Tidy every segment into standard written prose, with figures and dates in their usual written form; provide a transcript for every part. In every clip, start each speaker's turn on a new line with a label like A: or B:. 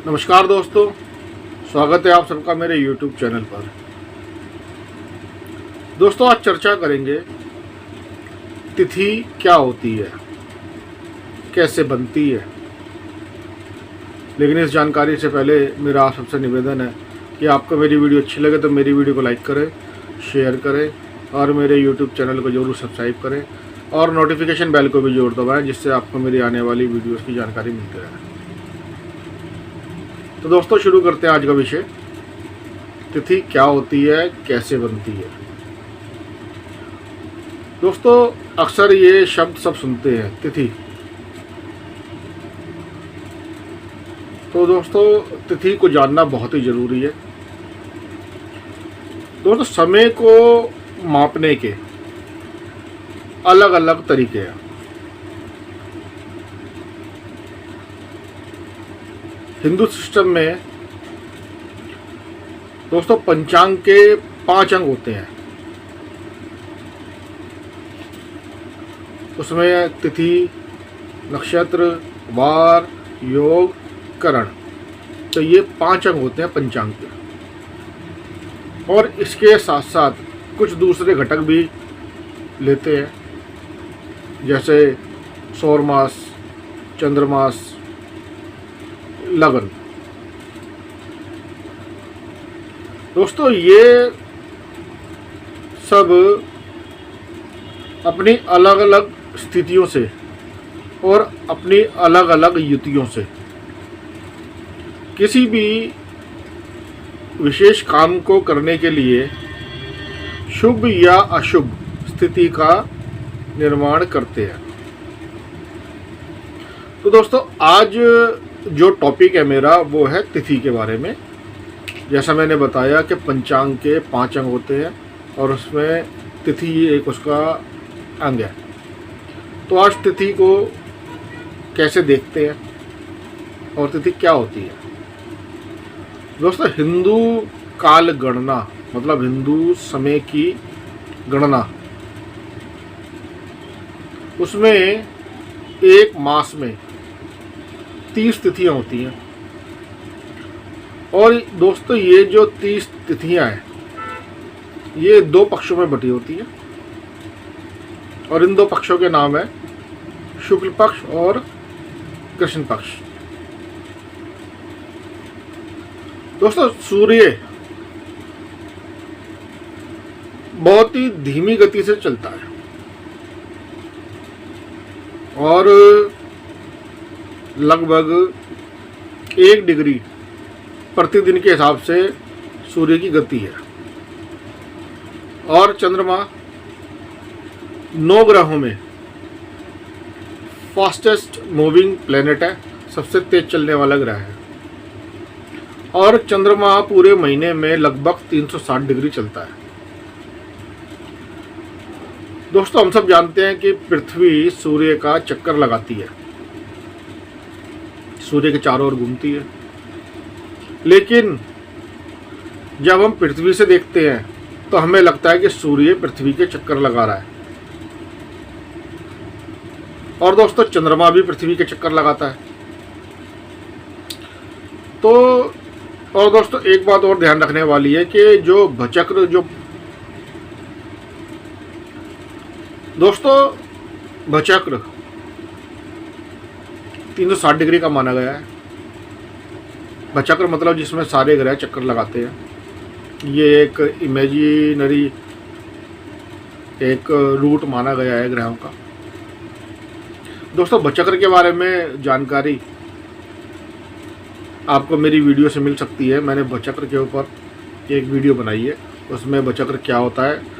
A: नमस्कार दोस्तों, स्वागत है आप सबका मेरे YouTube चैनल पर। दोस्तों, आज चर्चा करेंगे तिथि क्या होती है, कैसे बनती है। लेकिन इस जानकारी से पहले मेरा आप सबसे निवेदन है कि आपको मेरी वीडियो अच्छी लगे तो मेरी वीडियो को लाइक करें, शेयर करें और मेरे YouTube चैनल को ज़रूर सब्सक्राइब करें और नोटिफिकेशन बेल को भी ज़रूर दबाएं, जिससे आपको मेरी आने वाली वीडियोस की जानकारी मिलती रहे। तो दोस्तों, शुरू करते हैं आज का विषय। तिथि क्या होती है, कैसे बनती है। दोस्तों, अक्सर ये शब्द सब सुनते हैं, तिथि। तो दोस्तों, तिथि को जानना बहुत ही ज़रूरी है। दोस्तों, समय को मापने के अलग अलग तरीके हैं। हिंदू सिस्टम में दोस्तों पंचांग के 5 अंग होते हैं। उसमें तिथि, नक्षत्र, वार, योग, करण, तो ये 5 अंग होते हैं पंचांग के। और इसके साथ साथ कुछ दूसरे घटक भी लेते हैं, जैसे सौरमास, चंद्रमास, लगन। दोस्तों, ये सब अपनी अलग अलग स्थितियों से और अपनी अलग अलग युतियों से किसी भी विशेष काम को करने के लिए शुभ या अशुभ स्थिति का निर्माण करते हैं। तो दोस्तों, आज जो टॉपिक है मेरा वो है तिथि के बारे में। जैसा मैंने बताया कि पंचांग के 5 अंग होते हैं और उसमें तिथि एक उसका अंग है। तो आज तिथि को कैसे देखते हैं और तिथि क्या होती है। दोस्तों, हिंदू काल गणना मतलब हिंदू समय की गणना, उसमें एक मास में 30 तिथियां होती हैं। और दोस्तों, ये जो 30 तिथियां हैं ये 2 पक्षों में बटी होती हैं और इन 2 पक्षों के नाम है शुक्ल पक्ष और कृष्ण पक्ष। दोस्तों, सूर्य बहुत ही धीमी गति से चलता है और लगभग 1 डिग्री प्रतिदिन के हिसाब से सूर्य की गति है। और चंद्रमा 9 ग्रहों में फास्टेस्ट मूविंग प्लेनेट है, सबसे तेज चलने वाला ग्रह है। और चंद्रमा पूरे महीने में लगभग 360 डिग्री चलता है। दोस्तों, हम सब जानते हैं कि पृथ्वी सूर्य का चक्कर लगाती है, सूर्य के चारों ओर घूमती है। लेकिन जब हम पृथ्वी से देखते हैं तो हमें लगता है कि सूर्य पृथ्वी के चक्कर लगा रहा है। और दोस्तों, चंद्रमा भी पृथ्वी के चक्कर लगाता है। तो और दोस्तों, एक बात और ध्यान रखने वाली है कि जो भचक्र दोस्तों भचक्र 360 डिग्री का माना गया है। भचक्र मतलब जिसमें सारे ग्रह चक्कर लगाते हैं। ये एक इमेजिनरी एक रूट माना गया है ग्रहों का। दोस्तों, भचक्र के बारे में जानकारी आपको मेरी वीडियो से मिल सकती है। मैंने भचक्र के ऊपर एक वीडियो बनाई है, उसमें भचक्र क्या होता है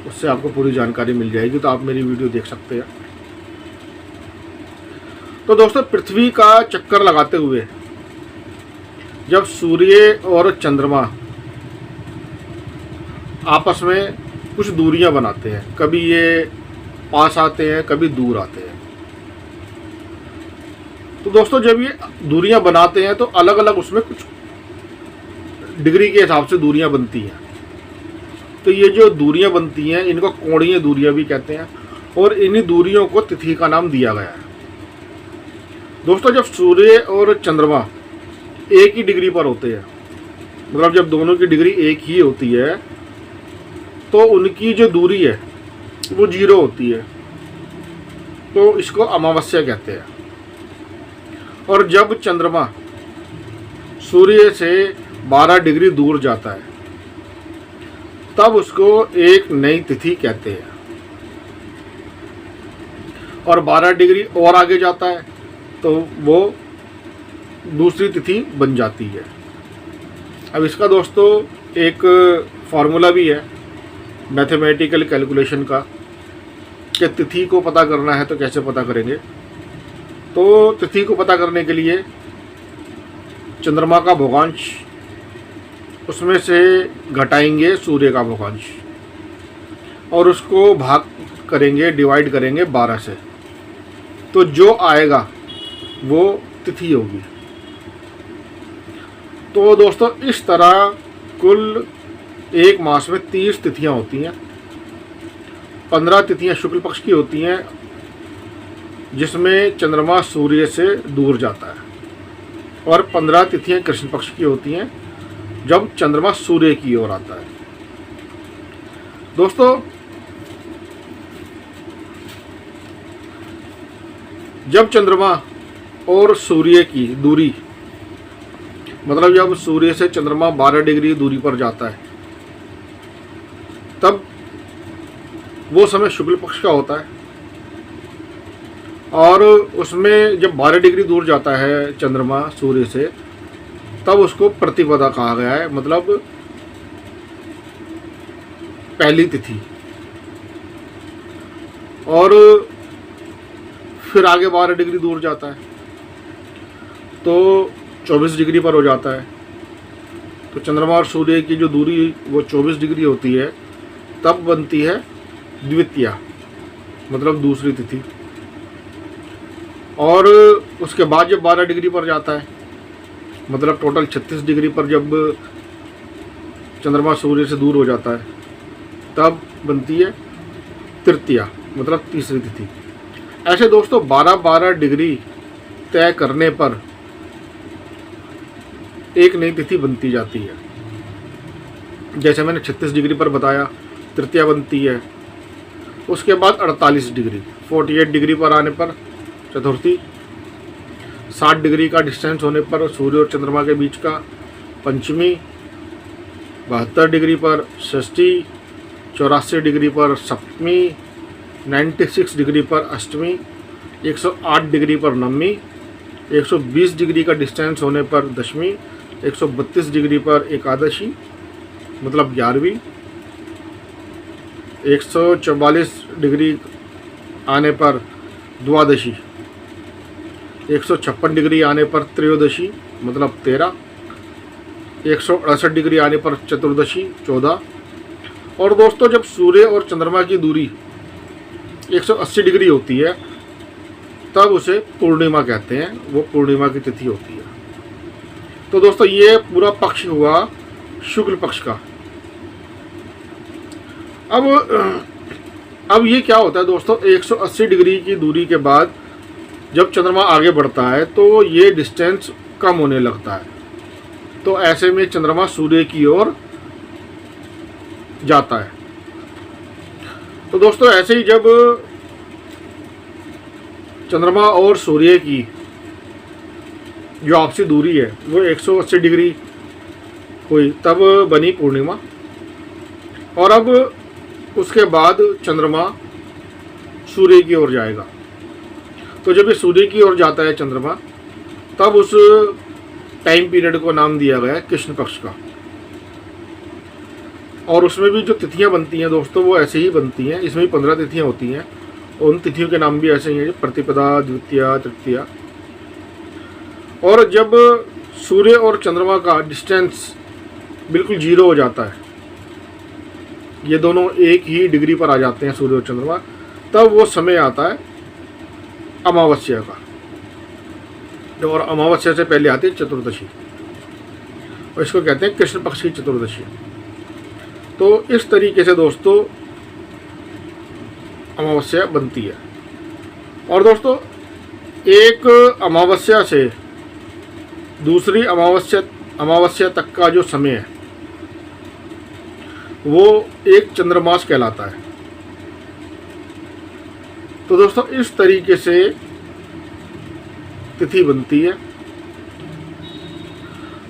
A: उससे आपको पूरी जानकारी मिल जाएगी, तो आप मेरी वीडियो देख सकते हैं। तो दोस्तों, पृथ्वी का चक्कर लगाते हुए जब सूर्य और चंद्रमा आपस में कुछ दूरियां बनाते हैं, कभी ये पास आते हैं, कभी दूर आते हैं। तो दोस्तों, जब ये दूरियां बनाते हैं तो अलग अलग उसमें कुछ डिग्री के हिसाब से दूरियां बनती हैं। तो ये जो दूरियां बनती हैं इनको कोणीय दूरियां भी कहते हैं और इन्हीं दूरियों को तिथि का नाम दिया गया है। दोस्तों, जब सूर्य और चंद्रमा एक ही डिग्री पर होते हैं, मतलब जब दोनों की डिग्री एक ही होती है तो उनकी जो दूरी है वो 0 होती है, तो इसको अमावस्या कहते हैं। और जब चंद्रमा सूर्य से 12 डिग्री दूर जाता है तब उसको एक नई तिथि कहते हैं, और 12 डिग्री और आगे जाता है तो वो दूसरी तिथि बन जाती है। अब इसका दोस्तों एक फार्मूला भी है मैथमेटिकल कैलकुलेशन का कि तिथि को पता करना है तो कैसे पता करेंगे। तो तिथि को पता करने के लिए चंद्रमा का भोगांश, उसमें से घटाएंगे सूर्य का भोगांश और उसको भाग करेंगे, डिवाइड करेंगे 12 से, तो जो आएगा वो तिथि होगी। तो दोस्तों इस तरह कुल एक मास में 30 तिथियां होती हैं। 15 तिथियां शुक्ल पक्ष की होती हैं जिसमें चंद्रमा सूर्य से दूर जाता है, और 15 तिथियां कृष्ण पक्ष की होती हैं जब चंद्रमा सूर्य की ओर आता है। दोस्तों जब चंद्रमा और सूर्य की दूरी, मतलब जब सूर्य से चंद्रमा 12 डिग्री दूरी पर जाता है तब वो समय शुक्ल पक्ष का होता है, और उसमें जब 12 डिग्री दूर जाता है चंद्रमा सूर्य से तब उसको प्रतिपदा कहा गया है, मतलब पहली तिथि। और फिर आगे 12 डिग्री दूर जाता है तो 24 डिग्री पर हो जाता है, तो चंद्रमा और सूर्य की जो दूरी वो 24 डिग्री होती है, तब बनती है द्वितीया, मतलब दूसरी तिथि। और उसके बाद जब 12 डिग्री पर जाता है, मतलब टोटल 36 डिग्री पर जब चंद्रमा सूर्य से दूर हो जाता है, तब बनती है तृतीया, मतलब तीसरी तिथि। ऐसे दोस्तों 12-12 डिग्री तय करने पर एक नई तिथि बनती जाती है। जैसे मैंने 36 डिग्री पर बताया तृतीया बनती है, उसके बाद 48 डिग्री 48 डिग्री पर आने पर चतुर्थी, 60 डिग्री का डिस्टेंस होने पर सूर्य और चंद्रमा के बीच का पंचमी, 72 डिग्री पर षष्ठी, 84 डिग्री पर सप्तमी, 96 डिग्री पर अष्टमी, 108 डिग्री पर नवमी, 120 डिग्री का डिस्टेंस होने पर दशमी, 132 डिग्री पर एकादशी मतलब 11वीं, 144 डिग्री आने पर द्वादशी, 156 डिग्री आने पर त्रयोदशी मतलब 13, 168 डिग्री आने पर चतुर्दशी 14। और दोस्तों जब सूर्य और चंद्रमा की दूरी 180 डिग्री होती है तब उसे पूर्णिमा कहते हैं, वो पूर्णिमा की तिथि होती है। तो दोस्तों ये पूरा पक्ष हुआ शुक्ल पक्ष का। अब ये क्या होता है दोस्तों, 180 डिग्री की दूरी के बाद जब चंद्रमा आगे बढ़ता है तो ये डिस्टेंस कम होने लगता है, तो ऐसे में चंद्रमा सूर्य की ओर जाता है। तो दोस्तों ऐसे ही जब चंद्रमा और सूर्य की जो आपसी दूरी है वो 180 डिग्री हुई तब बनी पूर्णिमा। और अब उसके बाद चंद्रमा सूर्य की ओर जाएगा, तो जब ये सूर्य की ओर जाता है चंद्रमा तब उस टाइम पीरियड को नाम दिया गया है कृष्ण पक्ष का। और उसमें भी जो तिथियां बनती हैं दोस्तों वो ऐसे ही बनती हैं, इसमें भी 15 तिथियां होती हैं, उन तिथियों के नाम भी ऐसे ही हैं, प्रतिपदा, द्वितीया, तृतीया। और जब सूर्य और चंद्रमा का डिस्टेंस बिल्कुल 0 हो जाता है, ये दोनों एक ही डिग्री पर आ जाते हैं सूर्य और चंद्रमा, तब वो समय आता है अमावस्या का। और अमावस्या से पहले आती है चतुर्दशी, और इसको कहते हैं कृष्ण पक्ष की चतुर्दशी। तो इस तरीके से दोस्तों अमावस्या बनती है। और दोस्तों एक अमावस्या से दूसरी अमावस्या तक का जो समय है वो एक चंद्रमास कहलाता है। तो दोस्तों इस तरीके से तिथि बनती है।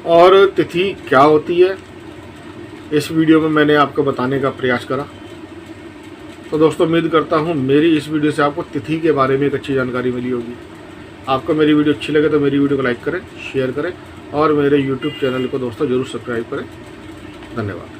A: और तिथि क्या होती है इस वीडियो में मैंने आपको बताने का प्रयास करा। तो दोस्तों उम्मीद करता हूँ मेरी इस वीडियो से आपको तिथि के बारे में एक अच्छी जानकारी मिली होगी। आपको मेरी वीडियो अच्छी लगे तो मेरी वीडियो को लाइक करें, शेयर करें और मेरे YouTube चैनल को दोस्तों ज़रूर सब्सक्राइब करें। धन्यवाद।